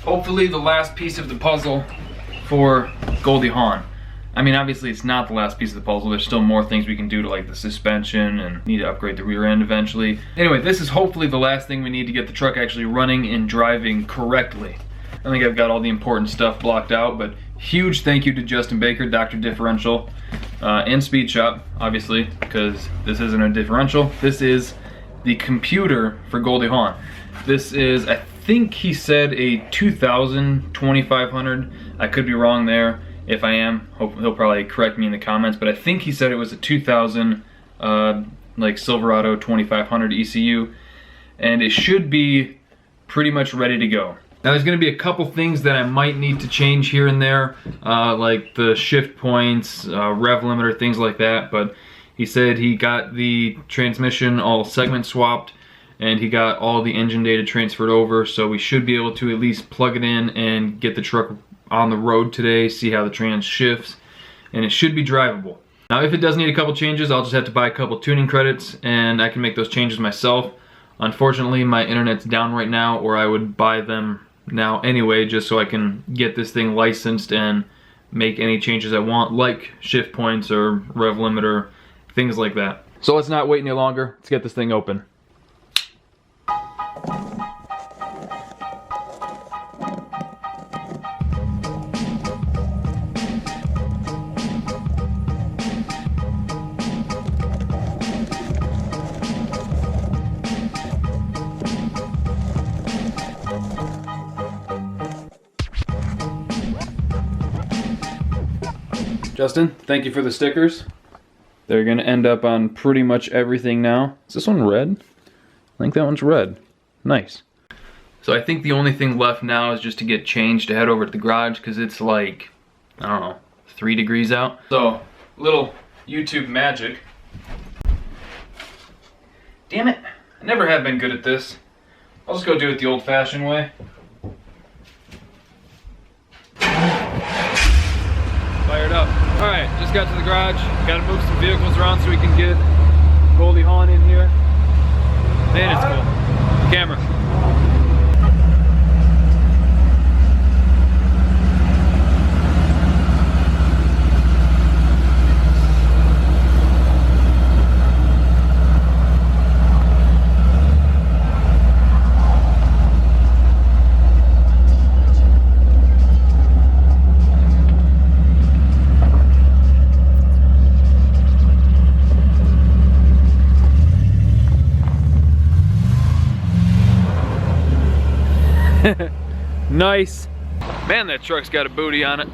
hopefully the last piece of the puzzle for Goldie Hawn. I mean, obviously it's not the last piece of the puzzle. There's still more things we can do to like the suspension and need to upgrade the rear end eventually. Anyway, this is hopefully the last thing we need to get the truck actually running and driving correctly. I think I've got all the important stuff blocked out, but huge thank you to Justin Baker, Dr. Differential, and Speed Shop, obviously, because this isn't a differential. This is the computer for Goldie Hawn. This is, I think he said a 2000 2500. I could be wrong there. If I am, he'll probably correct me in the comments, but I think he said it was a 2000 like Silverado 2500 ECU, and it should be pretty much ready to go. Now there's going to be a couple things that I might need to change here and there, like the shift points, rev limiter, things like that, but he said he got the transmission all segment swapped and he got all the engine data transferred over, so we should be able to at least plug it in and get the truck on the road today, see how the trans shifts, and it should be drivable. Now if it does need a couple changes, I'll just have to buy a couple tuning credits and I can make those changes myself. Unfortunately, my internet's down right now, or I would buy them now anyway, just so I can get this thing licensed and make any changes I want, like shift points or rev limiter, things like that. So let's not wait any longer, let's get this thing open. Justin, thank you for the stickers. They're gonna end up on pretty much everything now. Is this one red? I think that one's red. Nice. So I think the only thing left now is just to get changed to head over to the garage, because it's like, I don't know, 3 degrees out. So, little YouTube magic. Damn it, I never have been good at this. I'll just go do it the old-fashioned way. Fired up. Alright, just got to the garage. Gotta move some vehicles around so we can get Goldie Hawn in here. Man, it's cool. Camera. Nice. Man, that truck's got a booty on it.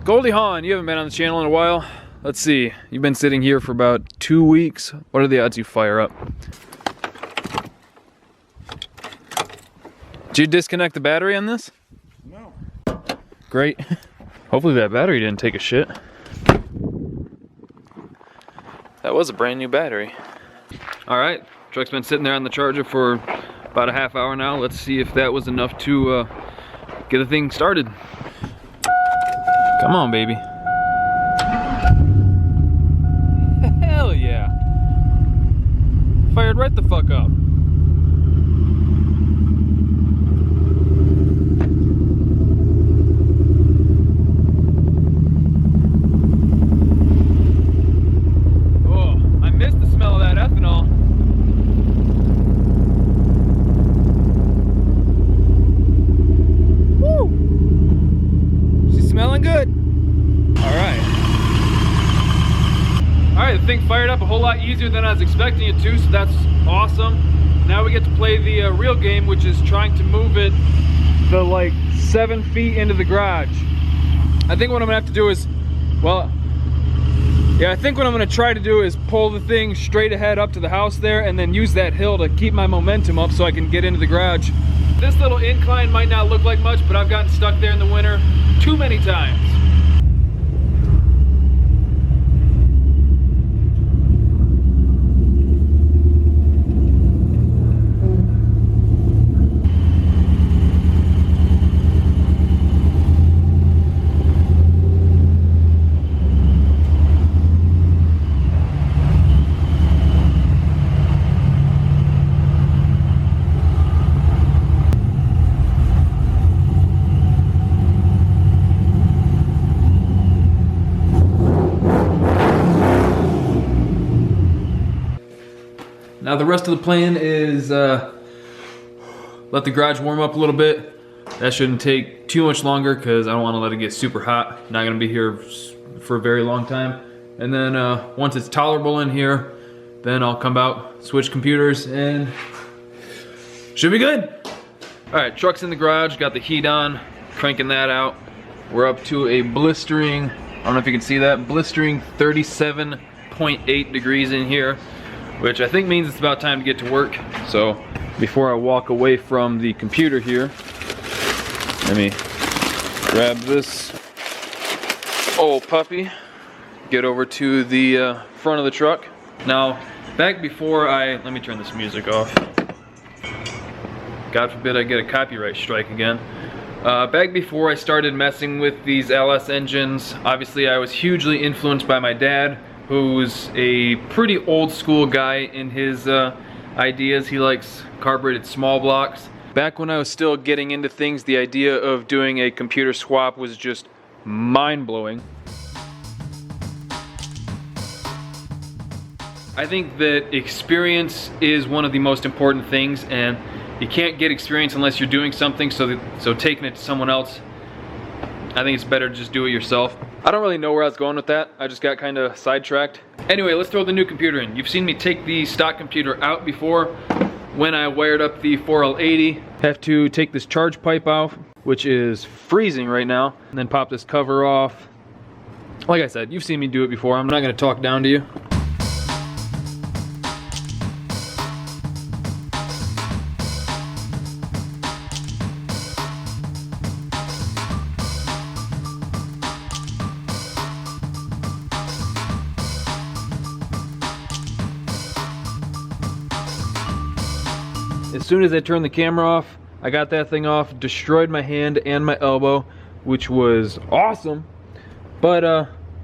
Goldie Hawn, you haven't been on the channel in a while. Let's see, you've been sitting here for about 2 weeks. What are the odds you fire up? Did you disconnect the battery on this? No. Great. Hopefully that battery didn't take a shit. That was a brand new battery. Alright, truck's been sitting there on the charger for about a half hour now. Let's see if that was enough to get the thing started. Come on, baby. Hell yeah. Fired right the fuck up. Oh, I missed the smell of that ethanol. Smelling good. Alright, the thing fired up a whole lot easier than I was expecting it to, so that's awesome. Now we get to play the real game, which is trying to move it the like 7 feet into the garage. I think what I'm gonna have to do is, well, yeah, I think what I'm gonna try to do is pull the thing straight ahead up to the house there and then use that hill to keep my momentum up so I can get into the garage. This little incline might not look like much, but I've gotten stuck there in the winter too many times. Now the rest of the plan is let the garage warm up a little bit. That shouldn't take too much longer because I don't want to let it get super hot. Not gonna be here for a very long time. And then once it's tolerable in here, then I'll come out, switch computers, and should be good. All right, truck's in the garage, got the heat on, cranking that out. We're up to a blistering, I don't know if you can see that, blistering 37.8 degrees in here, which I think means it's about time to get to work. So before I walk away from the computer here, let me grab this old puppy, get over to the front of the truck. Now, back before let me turn this music off. God forbid I get a copyright strike again. Back before I started messing with these LS engines, obviously I was hugely influenced by my dad, who's a pretty old school guy in his ideas. He likes carbureted small blocks. Back when I was still getting into things, the idea of doing a computer swap was just mind-blowing. I think that experience is one of the most important things, and you can't get experience unless you're doing something, so taking it to someone else, I think it's better to just do it yourself. I don't really know where I was going with that. I just got kind of sidetracked. Anyway, let's throw the new computer in. You've seen me take the stock computer out before when I wired up the 4L80. Have to take this charge pipe off, which is freezing right now, and then pop this cover off. Like I said, you've seen me do it before. I'm not gonna talk down to you. As soon as I turned the camera off, I got that thing off, destroyed my hand and my elbow, which was awesome. But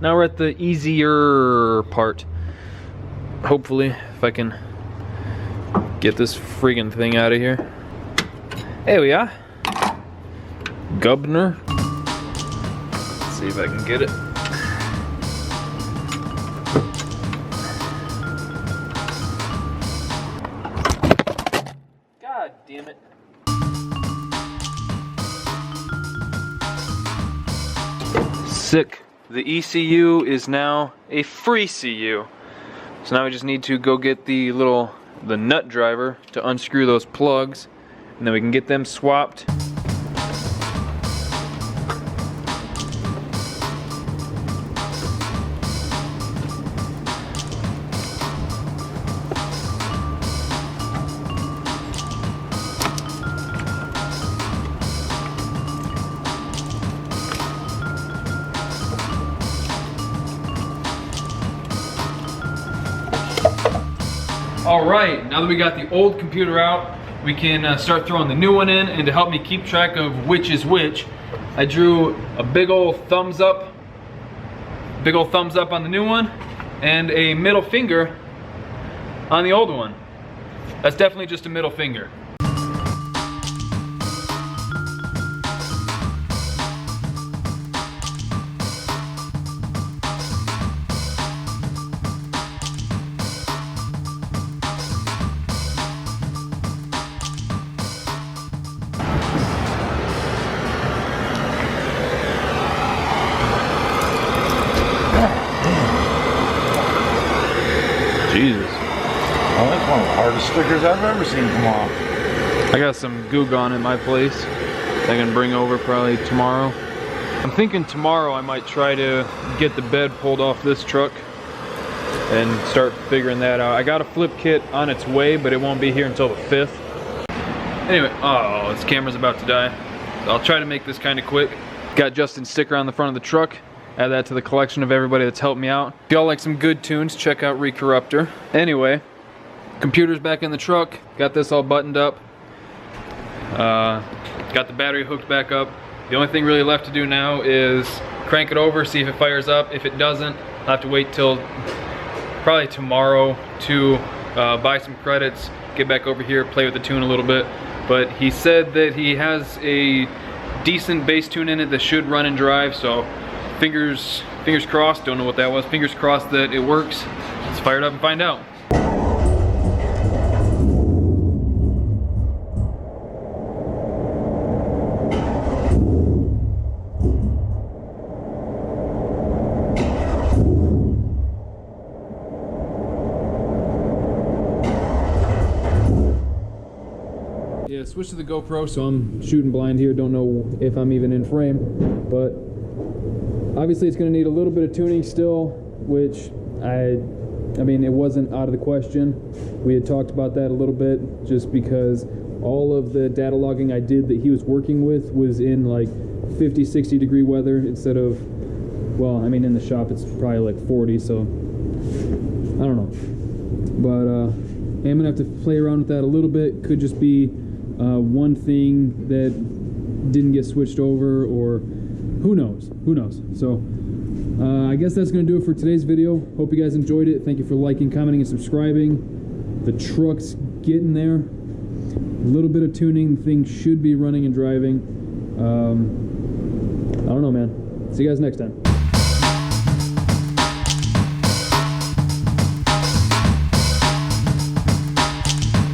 now we're at the easier part. Hopefully, if I can get this friggin' thing out of here. There we are. Gubner. Let's see if I can get it. God damn it. Sick. The ECU is now a free CU. So now we just need to go get the nut driver to unscrew those plugs, and then we can get them swapped. Alright, now that we got the old computer out, we can start throwing the new one in, and to help me keep track of which is which, I drew a big old thumbs up on the new one, and a middle finger on the old one. That's definitely just a middle finger. Jesus. Well, that's one of the hardest stickers I've ever seen come off. I got some goo gone at my place I can bring over probably tomorrow. I'm thinking tomorrow I might try to get the bed pulled off this truck and start figuring that out. I got a flip kit on its way, but it won't be here until the 5th. Anyway, oh, this camera's about to die. I'll try to make this kind of quick. Got Justin's sticker on the front of the truck. Add that to the collection of everybody that's helped me out. If y'all like some good tunes, check out Recorruptor. Anyway, computer's back in the truck. Got this all buttoned up. Got the battery hooked back up. The only thing really left to do now is crank it over, see if it fires up. If it doesn't, I'll have to wait till probably tomorrow to buy some credits, get back over here, play with the tune a little bit. But he said that he has a decent bass tune in it that should run and drive, so fingers crossed. Don't know what that was. Fingers crossed that it works. Let's fire it up and find out. switched to the GoPro, so I'm shooting blind here. Don't know if I'm even in frame, but obviously it's going to need a little bit of tuning still, which I mean, it wasn't out of the question. We had talked about that a little bit, just because all of the data logging I did that he was working with was in like 50, 60 degree weather instead of, well, I mean, in the shop it's probably like 40, so I don't know. But I'm gonna have to play around with that a little bit. Could just be one thing that didn't get switched over, or who knows? So I guess that's gonna do it for today's video. Hope you guys enjoyed it. Thank you for liking, commenting, and subscribing. The truck's getting there. A little bit of tuning, things should be running and driving. I don't know, man. See you guys next time.